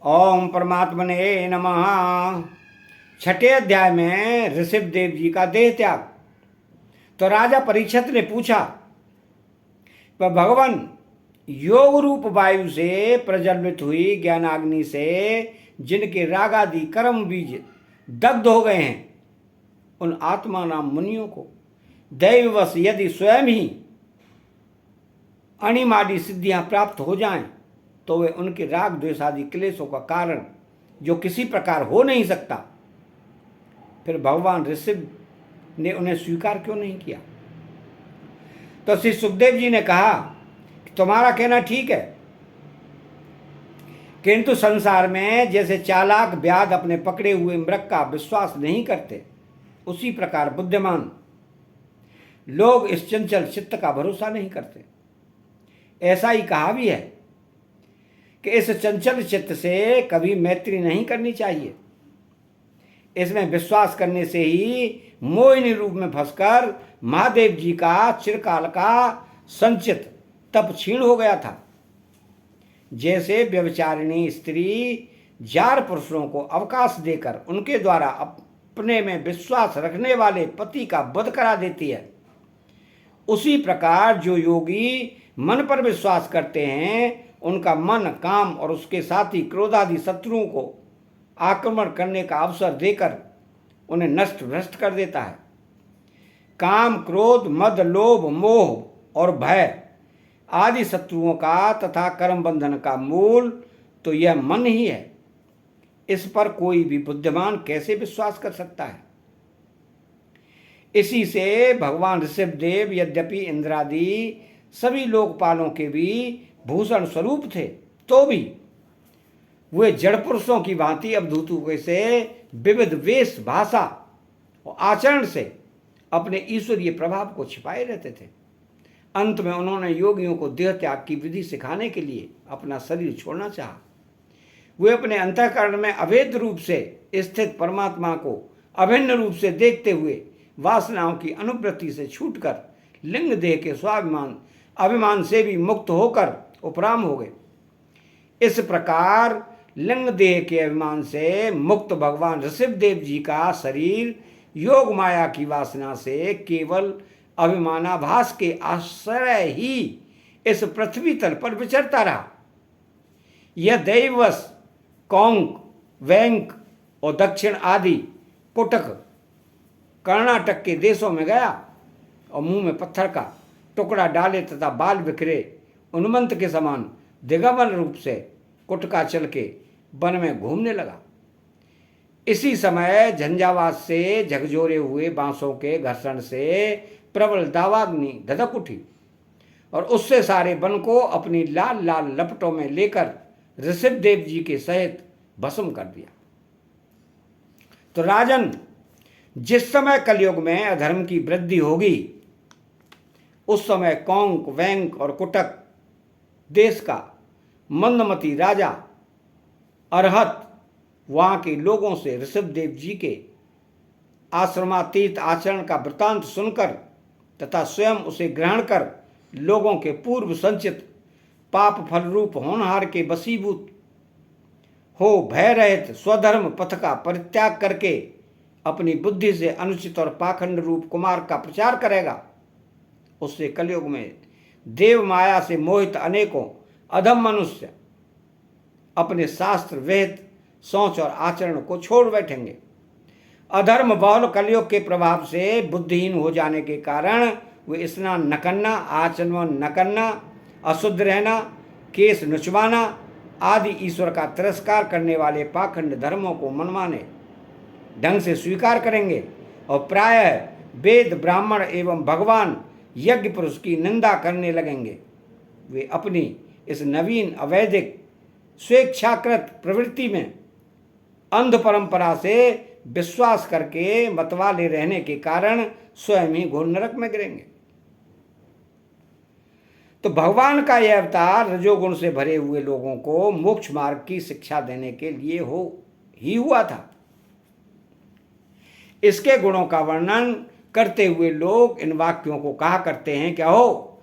ओम परमात्मने नमः। छठे अध्याय में ऋषभदेव जी का देह त्याग। तो राजा परीक्षित ने पूछा, वह भगवान योग रूप वायु से प्रज्वलित हुई ज्ञानाग्नि से जिनके रागादि कर्म बीज दग्ध हो गए हैं, उन आत्मा नाम मुनियों को दैववश यदि स्वयं ही अणिमादि सिद्धियां प्राप्त हो जाएं, तो वे उनके राग द्वेषादि क्लेशों का कारण जो किसी प्रकार हो नहीं सकता, फिर भगवान ऋषभ ने उन्हें स्वीकार क्यों नहीं किया। तो श्री सुखदेव जी ने कहा कि तुम्हारा कहना ठीक है, किंतु संसार में जैसे चालाक व्याध अपने पकड़े हुए मृग का विश्वास नहीं करते, उसी प्रकार बुद्धिमान लोग इस चंचल चित्त का भरोसा नहीं करते। ऐसा ही कहा भी है कि इस चंचल चित्त से कभी मैत्री नहीं करनी चाहिए। इसमें विश्वास करने से ही मोहिनी रूप में फंसकर महादेव जी का चिरकाल का संचित तप क्षीण हो गया था। जैसे व्यभिचारिणी स्त्री जार पुरुषों को अवकाश देकर उनके द्वारा अपने में विश्वास रखने वाले पति का वध करा देती है, उसी प्रकार जो योगी मन पर विश्वास करते हैं, उनका मन काम और उसके साथी क्रोधादि शत्रुओं को आक्रमण करने का अवसर देकर उन्हें नष्ट भ्रष्ट कर देता है। काम, क्रोध, मद, लोभ, मोह और भय आदि शत्रुओं का तथा कर्म बंधन का मूल तो यह मन ही है। इस पर कोई भी बुद्धिमान कैसे विश्वास कर सकता है। इसी से भगवान ऋषभदेव यद्यपि इंद्रादि सभी लोकपालों के भी भूषण स्वरूप थे, तो भी वे जड़ पुरुषों की भांति अवधूत से विविध वेश, भाषा और आचरण से अपने ईश्वरीय प्रभाव को छिपाए रहते थे। अंत में उन्होंने योगियों को देह त्याग की विधि सिखाने के लिए अपना शरीर छोड़ना चाहा। वे अपने अंतःकरण में अभेद रूप से स्थित परमात्मा को अभिन्न रूप से देखते हुए वासनाओं की अनुवृत्ति से छूटकर लिंग देह के स्वाभिमान अभिमान से भी मुक्त होकर उपराम हो गए। इस प्रकार लिंग देह के अभिमान से मुक्त भगवान ऋषभदेव जी का शरीर योग माया की वासना से केवल अभिमानाभास के आश्रय ही इस पृथ्वी तल पर विचरता रहा। यह दैववश कौंक, वैंक और दक्षिण आदि कुटक कर्नाटक के देशों में गया और मुंह में पत्थर का टुकड़ा डाले तथा बाल बिखरे उन्मंत के समान दिगंबर रूप से कुटका चल के वन में घूमने लगा। इसी समय झंझावात से झकझोरे हुए बांसों के घर्षण से प्रबल दावाग्नि धधक उठी और उससे सारे वन को अपनी लाल लाल लपटों में लेकर ऋषभदेव जी के सहित भस्म कर दिया। तो राजन, जिस समय कलयुग में अधर्म की वृद्धि होगी, उस समय कौंक, वैंक और कुटक देश का मंदमती राजा अरहत वहाँ के लोगों से ऋषभदेव जी के आश्रमातीत आचरण का वृतांत सुनकर तथा स्वयं उसे ग्रहण कर लोगों के पूर्व संचित पाप फल रूप होनहार के वशीभूत हो भय रहित स्वधर्म पथ का परित्याग करके अपनी बुद्धि से अनुचित और पाखंड रूप कुमार का प्रचार करेगा। उससे कलयुग में देव माया से मोहित अनेकों अधम मनुष्य अपने शास्त्र वेद सोच और आचरण को छोड़ बैठेंगे। अधर्म बहुल कलयुग के प्रभाव से बुद्धिहीन हो जाने के कारण वे स्नान न करना, आचमन न करना, अशुद्ध रहना, केस नुचवाना आदि ईश्वर का तिरस्कार करने वाले पाखंड धर्मों को मनमाने ढंग से स्वीकार करेंगे और प्रायः वेद, ब्राह्मण एवं भगवान यज्ञ पुरुष की निंदा करने लगेंगे। वे अपनी इस नवीन अवैधिक स्वेच्छाकृत प्रवृत्ति में अंध परंपरा से विश्वास करके मतवाले रहने के कारण स्वयं ही घोर नरक में गिरेंगे। तो भगवान का यह अवतार रजोगुण से भरे हुए लोगों को मोक्ष मार्ग की शिक्षा देने के लिए हुआ था। इसके गुणों का वर्णन करते हुए लोग इन वाक्यों को कहा करते हैं, क्या हो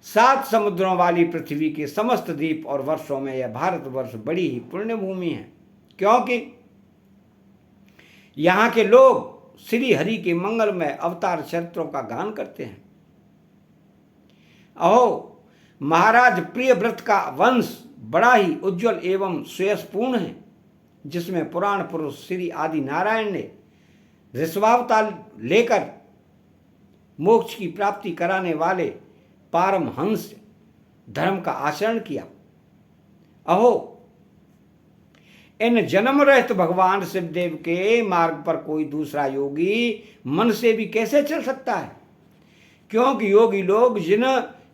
7 समुद्रों वाली पृथ्वी के समस्त द्वीप और वर्षों में यह भारतवर्ष बड़ी ही पुण्य भूमि है, क्योंकि यहाँ के लोग श्री हरि के मंगलमय अवतार चरित्रों का गान करते हैं। अहो, महाराज प्रियव्रत का वंश बड़ा ही उज्जवल एवं श्रेयसपूर्ण है, जिसमें पुराण पुरुष श्री आदि नारायण ने ऋषभावतार लेकर मोक्ष की प्राप्ति कराने वाले पारमहंस धर्म का आचरण किया। अहो, इन जन्म रहित भगवान शिवदेव के मार्ग पर कोई दूसरा योगी मन से भी कैसे चल सकता है, क्योंकि योगी लोग जिन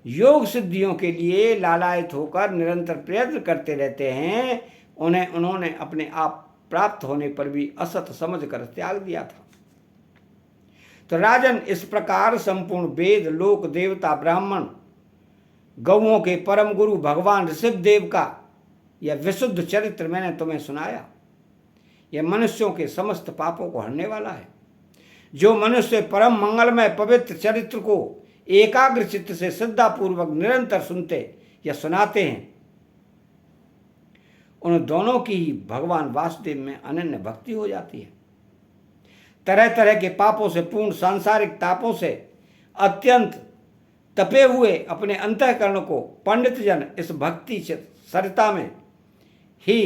योग सिद्धियों के लिए लालायित होकर निरंतर प्रयत्न करते रहते हैं, उन्हें उन्होंने अपने आप प्राप्त होने पर भी असत समझकर त्याग दिया था। तो राजन, इस प्रकार संपूर्ण वेद, लोक, देवता, ब्राह्मण, गौओं के परम गुरु भगवान ऋषभदेव का यह विशुद्ध चरित्र मैंने तुम्हें सुनाया। यह मनुष्यों के समस्त पापों को हरने वाला है। जो मनुष्य परम मंगलमय पवित्र चरित्र को एकाग्र चित्त से श्रद्धापूर्वक निरंतर सुनते या सुनाते हैं, उन दोनों की ही भगवान वासुदेव में अनन्य भक्ति हो जाती है। तरह तरह के पापों से पूर्ण सांसारिक तापों से अत्यंत तपे हुए अपने अंतःकरण को पंडित जन इस भक्ति सरिता में ही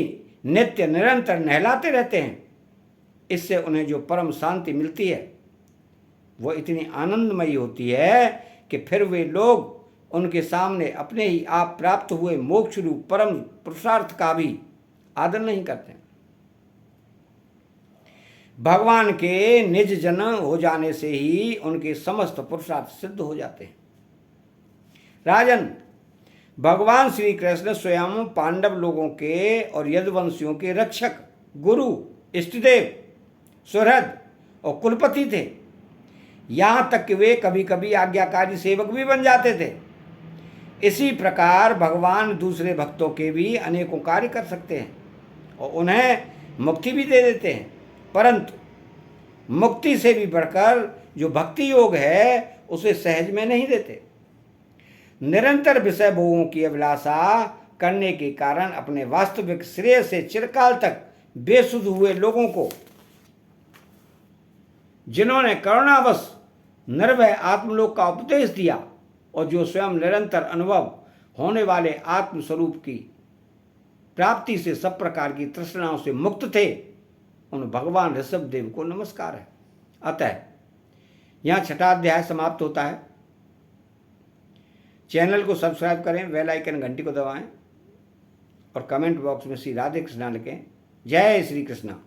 नित्य निरंतर नहलाते रहते हैं। इससे उन्हें जो परम शांति मिलती है वो इतनी आनंदमयी होती है कि फिर वे लोग उनके सामने अपने ही आप प्राप्त हुए मोक्ष रूप परम पुरुषार्थ का भी आदर नहीं करते। भगवान के निज जन हो जाने से ही उनके समस्त पुरुषार्थ सिद्ध हो जाते हैं। राजन, भगवान श्री कृष्ण स्वयं पांडव लोगों के और यदुवंशियों के रक्षक, गुरु, इष्टदेव, सुहृद और कुलपति थे। यहाँ तक कि वे कभी कभी आज्ञाकारी सेवक भी बन जाते थे। इसी प्रकार भगवान दूसरे भक्तों के भी अनेकों कार्य कर सकते हैं और उन्हें मुक्ति भी दे देते हैं, परंतु मुक्ति से भी बढ़कर जो भक्ति योग है उसे सहज में नहीं देते। निरंतर विषय भोगों की अभिलाषा करने के कारण अपने वास्तविक श्रेय से चिरकाल तक बेसुध हुए लोगों को, जिन्होंने करुणावश निर्भय आत्मलोक का उपदेश दिया और जो स्वयं निरंतर अनुभव होने वाले आत्मस्वरूप की प्राप्ति से सब प्रकार की तृष्णाओं से मुक्त थे, उन भगवान ऋषभदेव को नमस्कार है। अतः यहाँ 6वां अध्याय समाप्त होता है। चैनल को सब्सक्राइब करें, बेल आइकन घंटी को दबाएं और कमेंट बॉक्स में श्री राधे कृष्णा लिखें। जय श्री कृष्णा।